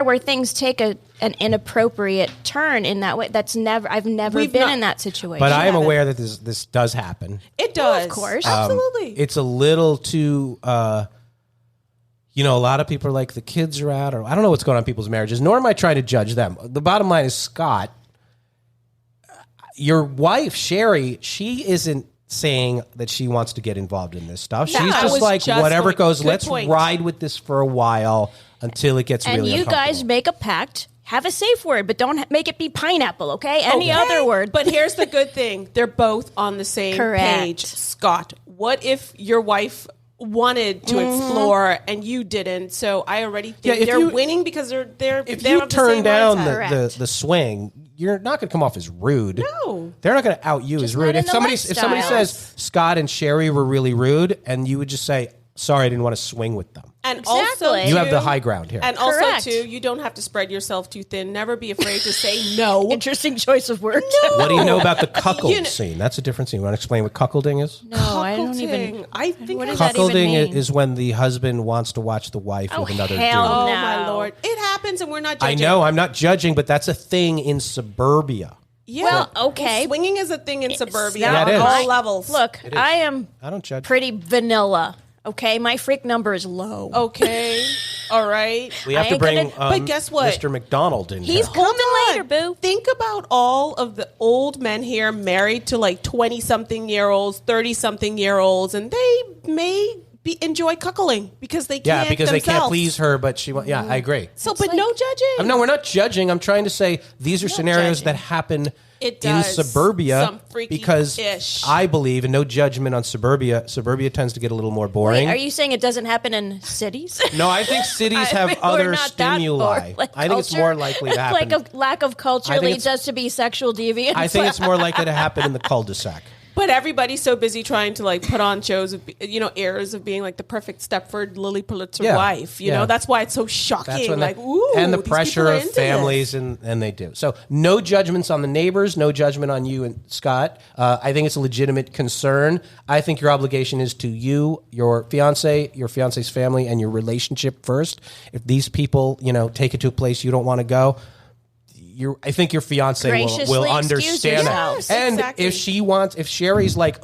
where things take an inappropriate turn in that way. I've never been in that situation. But I am aware that this does happen. It does. Well, of course. Absolutely. It's a little too, a lot of people are like, the kids are out, or I don't know what's going on in people's marriages, nor am I trying to judge them. The bottom line is, Scott, your wife, Sherry, she isn't saying that she wants to get involved in this stuff. She's just like, whatever goes, let's ride with this for a while until it gets really uncomfortable. And you guys make a pact. Have a safe word, but don't make it be pineapple, okay? Any other word. But here's the good thing. They're both on the same page. Scott, what if your wife wanted to explore and you didn't? So I already think they're winning because they're if you turn down the swing, you're not going to come off as rude. No. They're not going to out you as rude. If somebody says Scott and Sherry were really rude, and you would just say, sorry, I didn't want to swing with them. And also, you have the high ground here. And also, too, you don't have to spread yourself too thin. Never be afraid to say no. Interesting choice of words. No. What do you know about the cuckold scene? That's a different scene. You want to explain what cuckolding is? No, I don't even. I think cuckolding is when the husband wants to watch the wife with another dude. Oh, my Lord. It happens, and we're not judging. I know. I'm not judging, but that's a thing in suburbia. Yeah. Well, okay. Swinging is a thing in suburbia it on is. all levels. Look, I don't judge. Pretty vanilla. Okay, my freak number is low. Okay, all right. We have to bring, but guess what? Mr. McDonnell in. He's golden later, boo. Think about all of the old men here married to like 20-something-year-olds, 30-something-year-olds, and they may enjoy cuckolding because they can't. Yeah, because themselves. they can't please her, but she. Yeah, I agree. So, but no judging. No, we're not judging. I'm trying to say these are scenarios that happen. In suburbia, because I believe, and no judgment on suburbia tends to get a little more boring. Wait, are you saying it doesn't happen in cities? No, I think cities have other stimuli. I think it's more likely to happen. Like a lack of culture leads us to be sexual deviants. I think it's more likely to happen in the cul-de-sac. But everybody's so busy trying to like put on shows of, airs of being like the perfect Stepford Lily Pulitzer wife. You know, that's why it's so shocking. Like, ooh, and the pressure of families, and they do. So no judgments on the neighbors, no judgment on you and Scott. I think it's a legitimate concern. I think your obligation is to you, your fiance, your fiance's family, and your relationship first. If these people, take it to a place you don't want to go, I think your fiance will understand that. Yes, and exactly. if Sherry's like,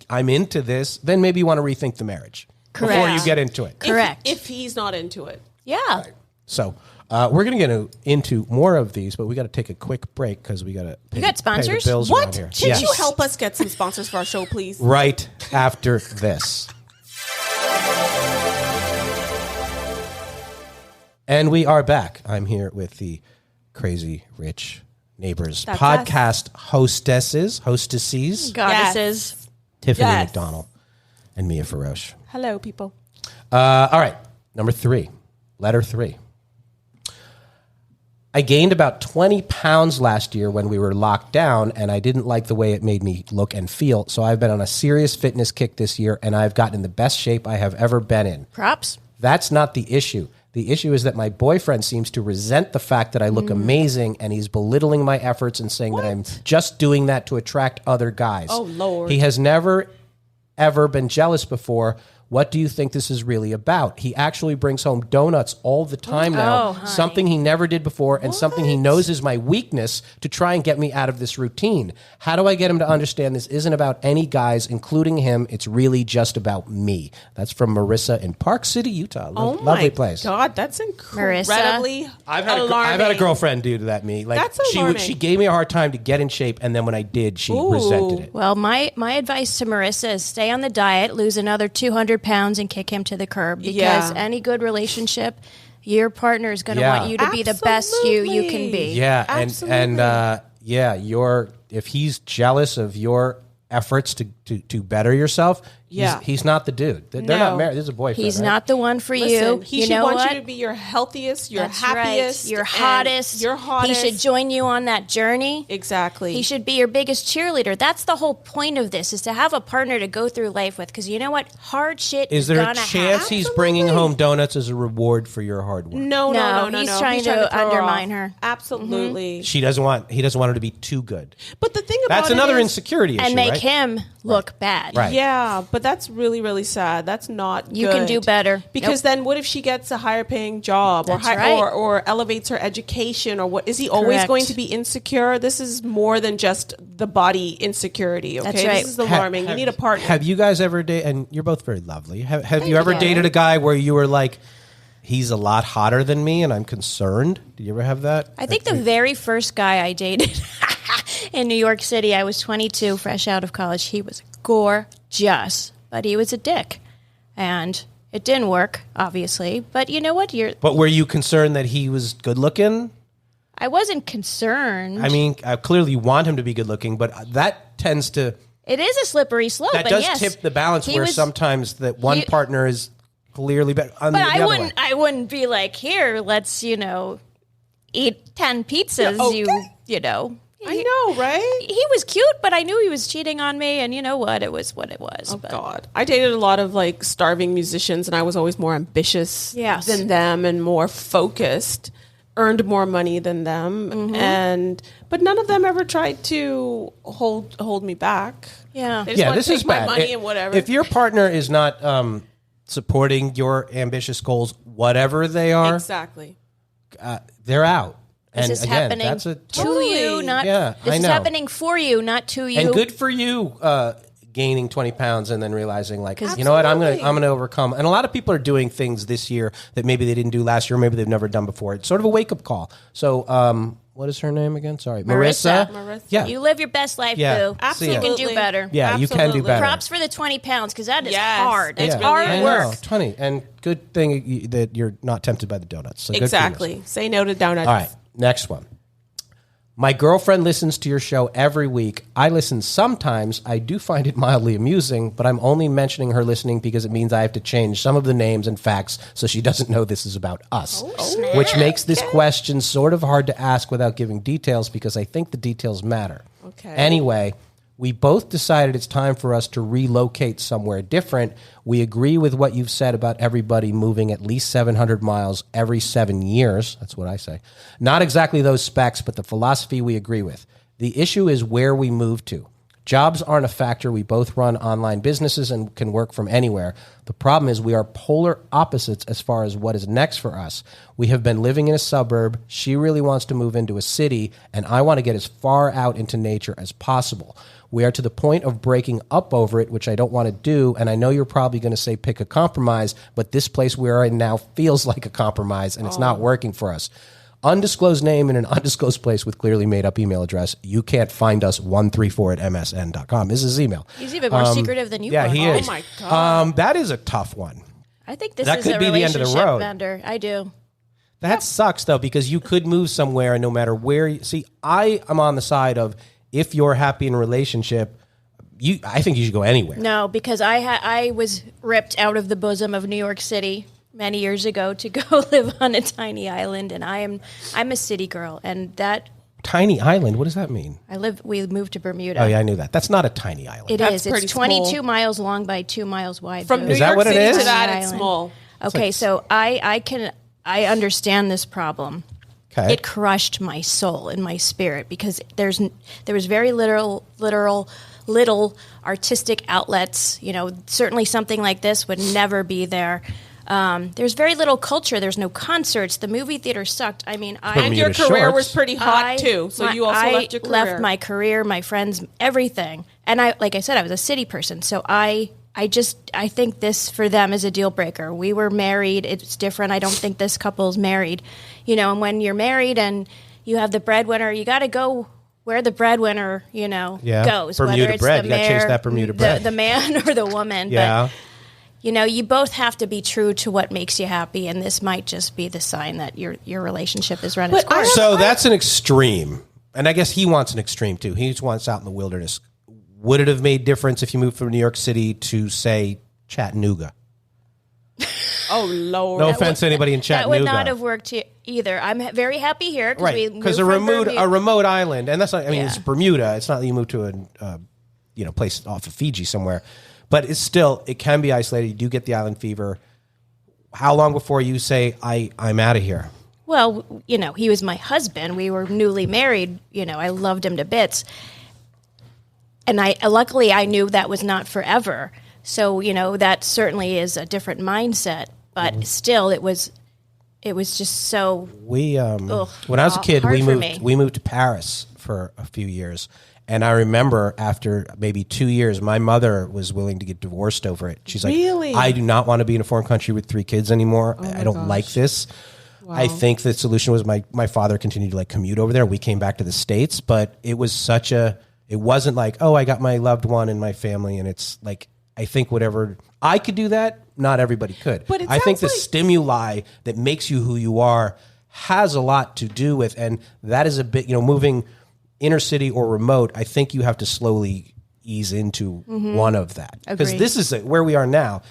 I'm into this, then maybe you want to rethink the marriage before you get into it. Correct. If he's not into it. Yeah. Right. So we're going to get into more of these, but we got to take a quick break because we got to pay the bills around here. Can you help us get some sponsors for our show, please? Right after this. And we are back. I'm here with the Crazy Rich Neighbors podcast hostesses, goddesses, Tiffany McDonnell and Mia Ferosh. Hello, people. All right, number 3, letter 3. I gained about 20 pounds last year when we were locked down, and I didn't like the way it made me look and feel. So I've been on a serious fitness kick this year, and I've gotten in the best shape I have ever been in. Props. That's not the issue. The issue is that my boyfriend seems to resent the fact that I look amazing, and he's belittling my efforts and saying that I'm just doing that to attract other guys. Oh, Lord. He has never, ever been jealous before. What do you think this is really about? He actually brings home donuts all the time now, something he never did before, and something he knows is my weakness to try and get me out of this routine. How do I get him to understand this isn't about any guys, including him? It's really just about me. That's from Marissa in Park City, Utah. Lovely place. God, that's incredibly I've had a girlfriend do that to me. Like, that's alarming. She gave me a hard time to get in shape, and then when I did, she resented it. Well, my advice to Marissa is stay on the diet, lose another 200 pounds, and kick him to the curb. Because any good relationship, your partner is going to want you to be the best you can be. Yeah, and if he's jealous of your efforts to better yourself, he's not the dude. They're not married. This is a boyfriend. He's not the one for you. He should want you to be your healthiest, your happiest, your hottest. He should join you on that journey. Exactly. He should be your biggest cheerleader. That's the whole point of this, is to have a partner to go through life with. Because you know what? Hard shit is there a chance he's bringing home donuts as a reward for your hard work? No. He's trying to undermine her. Absolutely. He doesn't want her to be too good. But the thing about that's another insecurity issue, and make him look bad. Right. Yeah, but that's really, really sad. That's not You can do better. Because then what if she gets a higher paying job or elevates her education or what? Is he always going to be insecure? This is more than just the body insecurity, okay? That's right. This is alarming. You need a partner. Have you guys ever dated, and you're both very lovely, have you ever dated a guy where you were like, he's a lot hotter than me and I'm concerned? Did you ever have that? I think the very first guy I dated in New York City, I was 22, fresh out of college. He was gorgeous, but he was a dick. And it didn't work, obviously. But you know what? But were you concerned that he was good looking? I wasn't concerned. I mean, clearly you want him to be good looking, but that tends to... It is a slippery slope. That does tip the balance where sometimes that one partner is clearly better. But I wouldn't be like, here, let's, eat 10 pizzas, you know. I know, right? He was cute, but I knew he was cheating on me, and you know what? It was what it was. Oh, God. I dated a lot of, starving musicians, and I was always more ambitious than them and more focused, earned more money than them, but none of them ever tried to hold me back. Yeah. They just this is my bad. money and whatever. If your partner is not supporting your ambitious goals, whatever they are, exactly, they're out. This is happening to you, not this is happening for you, not to you. And good for you, gaining 20 pounds and then realizing, you know what, I'm gonna overcome. And a lot of people are doing things this year that maybe they didn't do last year, maybe they've never done before. It's sort of a wake up call. So, what is her name again? Sorry, Marissa. Yeah, you live your best life, boo. Absolutely, you can do better. Yeah, you can do better. Props for the 20 pounds because that is hard. It's really hard work. I know, 20, and good thing that you're not tempted by the donuts. So exactly. Say no to donuts. All right, next one. My girlfriend listens to your show every week. I listen sometimes. I do find it mildly amusing, but I'm only mentioning her listening because it means I have to change some of the names and facts so she doesn't know this is about us. Which makes this question sort of hard to ask without giving details because I think the details matter. Okay. Anyway, we both decided it's time for us to relocate somewhere different. We agree with what you've said about everybody moving at least 700 miles every 7 years. That's what I say. Not exactly those specs, but the philosophy we agree with. The issue is where we move to. Jobs aren't a factor. We both run online businesses and can work from anywhere. The problem is we are polar opposites as far as what is next for us. We have been living in a suburb. She really wants to move into a city, and I want to get as far out into nature as possible. We are to the point of breaking up over it, which I don't want to do, and I know you're probably going to say pick a compromise, but this place we are in now feels like a compromise, and it's not working for us. Undisclosed name in an undisclosed place with clearly made-up email address. You can't find us 134@msn.com. This is his email. He's even more secretive than you are. Yeah, he is. Oh, my God. That is a tough one. I think this that is could a be the end of the relationship road. vendor. I do. That sucks, though, because you could move somewhere and no matter where. See, I am on the side of if you're happy in a relationship, I think you should go anywhere. No, because I was ripped out of the bosom of New York City many years ago to go live on a tiny island, and I'm a city girl, and that tiny island. What does that mean? We moved to Bermuda. Oh yeah, I knew that. That's not a tiny island. It's 22 miles long by 2 miles wide. From New York City to that, it's small. Okay, so I understand this problem. Okay. It crushed my soul and my spirit because there was very little artistic outlets. Certainly something like this would never be there. There's very little culture. There's no concerts. The movie theater sucked. I mean, and your career was pretty hot too. So you also left your career. I left my career, my friends, everything. And like I said, I was a city person. So I think this for them is a deal breaker. We were married. It's different. I don't think this couple's married. And when you're married and you have the breadwinner, you got to go where the breadwinner, goes. Bermuda whether it's bread. the You got to chase that Bermuda bread. The man or the woman. Yeah. But, you both have to be true to what makes you happy, and this might just be the sign that your relationship is run its course. So that's an extreme. And I guess he wants an extreme, too. He just wants out in the wilderness. Would it have made difference if you moved from New York City to, say, Chattanooga? Oh, Lord. No offense to anybody in Chattanooga. That would not have worked either. I'm very happy here because a remote island, and that's not. I mean, it's Bermuda. It's not that you move to a place off of Fiji somewhere, but it's still it can be isolated. You do get the island fever. How long before you say I'm out of here? Well, he was my husband. We were newly married. I loved him to bits. luckily I knew that was not forever. So, that certainly is a different mindset, but still it was just so. When I was a kid, we moved to Paris for a few years. And I remember after maybe 2 years, my mother was willing to get divorced over it. She's like, really? I do not want to be in a foreign country with 3 kids anymore. I don't like this. Wow. I think the solution was my father continued to commute over there. We came back to the States, but it was it wasn't like, oh, I got my loved one in my family. And it's like, I think whatever I could do that, not everybody could. But I think the stimuli that makes you who you are has a lot to do with, and that is a bit, moving inner city or remote, I think you have to slowly ease into one of that. Because this is where we are now.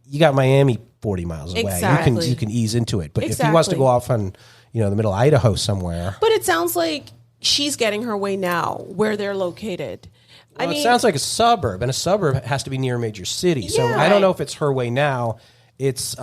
You got Miami 40 miles away. Exactly. You can ease into it. But if he wants to go off on, the middle of Idaho somewhere. But it sounds like she's getting her way now where they're located. Well, it sounds like a suburb, and a suburb has to be near a major city. Yeah, so I don't know if it's her way now. It's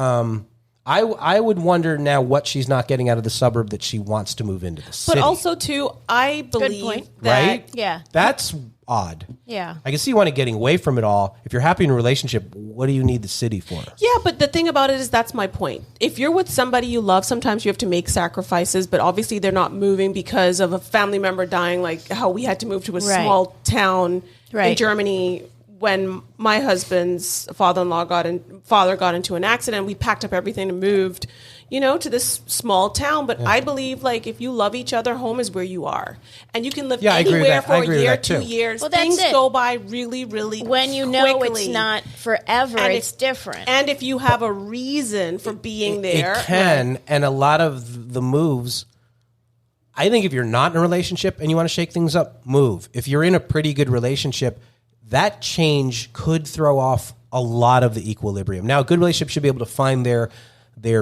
I would wonder now what she's not getting out of the suburb that she wants to move into the city. But also, too, I believe that... Right? Yeah. That's odd. Yeah. I can see you want to getting away from it all. If you're happy in a relationship, what do you need the city for? Yeah, but the thing about it is that's my point. If you're with somebody you love, sometimes you have to make sacrifices, but obviously they're not moving because of a family member dying, like how we had to move to a small town in Germany when my husband's father got into an accident. We packed up everything and moved, to this small town. But I believe, if you love each other, home is where you are. And you can live anywhere for a year, 2 years. Well, things go by really, really when you quickly. know it's not forever, and it's different. And if you have a reason for being there. It can, and a lot of the moves... I think if you're not in a relationship and you want to shake things up, move. If you're in a pretty good relationship, that change could throw off a lot of the equilibrium. Now, a good relationship should be able to find their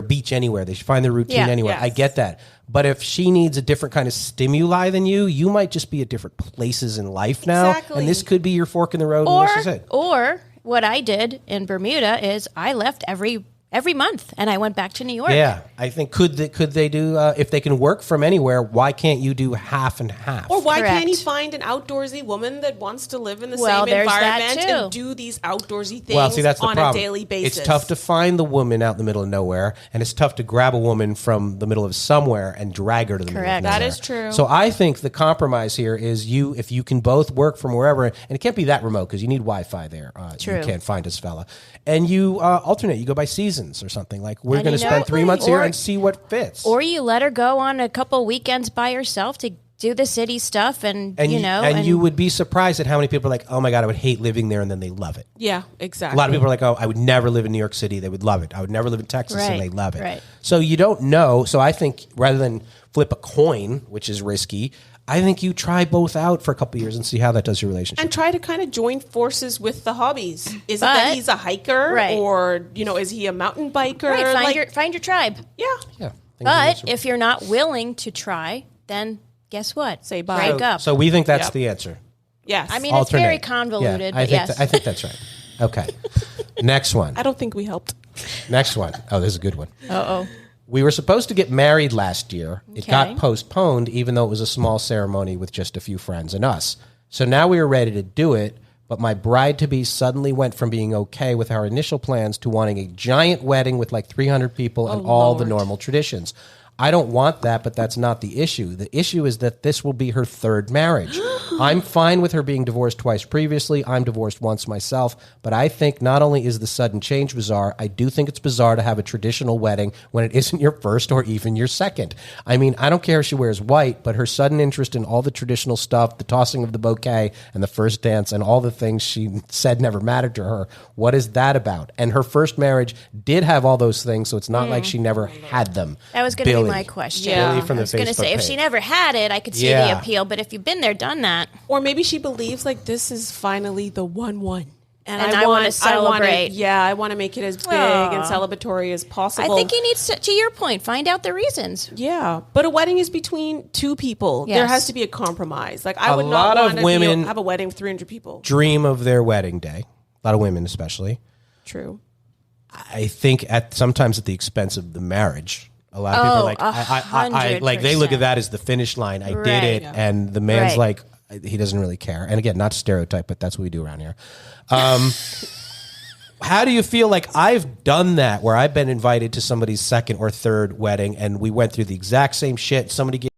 beach anywhere. They should find their routine anywhere. Yes. I get that. But if she needs a different kind of stimuli than you might just be at different places in life now. Exactly. And this could be your fork in the road, and this is it. Or what I did in Bermuda is I left every month, and I went back to New York. Yeah, I think could they do if they can work from anywhere? Why can't you do half and half? Or why can't he find an outdoorsy woman that wants to live in the same environment and do these outdoorsy things that's the on problem. A daily basis? It's tough to find the woman out in the middle of nowhere, and it's tough to grab a woman from the middle of somewhere and drag her to the middle of nowhere. That is true. So I think the compromise here is if you can both work from wherever, and it can't be that remote because you need Wi-Fi there. True. You can't find this fella, and you alternate. You go by seasons or something like. We're going to spend 3 months here and see what fits. Or you let her go on a couple weekends by herself to do the city stuff, and you would be surprised at how many people are like, oh my God, I would hate living there, and then they love it. Yeah, exactly. A lot of people are like, oh, I would never live in New York City. They would love it. I would never live in Texas, and they love it. Right. So you don't know. So I think rather than flip a coin, which is risky, I think you try both out for a couple of years and see how that does your relationship. And try to kind of join forces with the hobbies. Is it that he's a hiker? Or, is he a mountain biker? Right, find your tribe. Yeah. But if you're not willing to try, then guess what? Say bye. Break up. So we think that's the answer. Yes. I mean, it's very convoluted, but I think that's right. Okay. Next one. I don't think we helped. Next one. Oh, this is a good one. Uh-oh. We were supposed to get married last year. It got postponed, even though it was a small ceremony with just a few friends and us. So now we were ready to do it, but my bride-to-be suddenly went from being okay with our initial plans to wanting a giant wedding with 300 people and all the normal traditions. I don't want that, but that's not the issue. The issue is that this will be her third marriage. I'm fine with her being divorced twice previously. I'm divorced once myself. But I think not only is the sudden change bizarre, I do think it's bizarre to have a traditional wedding when it isn't your first or even your second. I mean, I don't care if she wears white, but her sudden interest in all the traditional stuff, the tossing of the bouquet and the first dance and all the things she said never mattered to her, what is that about? And her first marriage did have all those things, so it's not like she never had them. That was going to be my question. Yeah. I was going to say, if she never had it, I could see the appeal, but if you've been there, done that. Or maybe she believes this is finally the one. And I want to celebrate. I want to make it as big and celebratory as possible. I think you need to your point, find out the reasons. Yeah. But a wedding is between two people. Yes. There has to be a compromise. I would not want to have a wedding with 300 people. Dream of their wedding day. A lot of women especially. True. I think sometimes at the expense of the marriage. A lot of people are like, they look at that as the finish line. I did it. And the man's like, he doesn't really care. And again, not stereotype, but that's what we do around here. How do you feel? Like, I've done that where I've been invited to somebody's second or third wedding and we went through the exact same shit. Somebody gave